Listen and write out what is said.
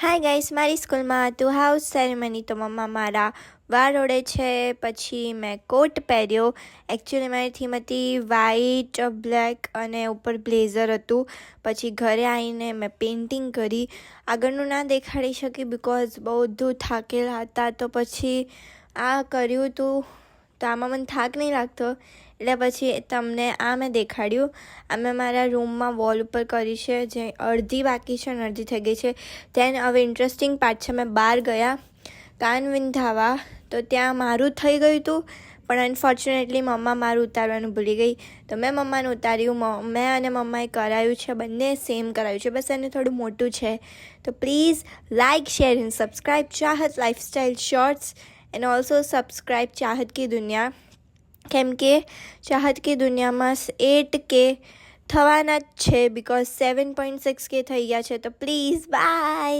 Hi guys, મારી સ્કૂલમાં હતું હાઉસ સેરેમની, તો મમ્મા મારા વાળ ઓળે છે. પછી મેં કોટ પહેર્યો. એકચ્યુઅલી મારી થીમ હતી વ્હાઈટ, બ્લેક અને ઉપર બ્લેઝર હતું. પછી ઘરે આવીને મેં પેઇન્ટિંગ કરી. આગળનું ના દેખાડી શકી બિકોઝ બધું થાકેલા હતા, તો પછી આ કર્યું હતું. તો આમાં મને થાક નહીં લાગતો, એટલે પછી તમને આ મેં દેખાડ્યું. આ મેં મારા રૂમમાં વોલ ઉપર કરી છે, જે અડધી બાકી છે અને અડધી થઈ ગઈ છે. તેને હવે ઇન્ટરેસ્ટિંગ પાર્ટ છે, મેં બહાર ગયા કાન વિંધાવા, તો ત્યાં મારું થઈ ગયું હતું, પણ અનફોર્ચ્યુનેટલી મમ્મા મારું ઉતારવાનું ભૂલી ગઈ. તો મેં મમ્માનું ઉતાર્યું. મેં અને મમ્માએ કરાયું છે, બંને સેમ કરાયું છે, બસ એને થોડું મોટું છે. તો please like, share and subscribe Chahat lifestyle shorts, and also subscribe Chahat Ki Duniya, કેમ કે ચાહત કી દુનિયામાં 8K થવાના જ છે, બિકોઝ 7.6K થઈ ગયા છે. તો પ્લીઝ બાય.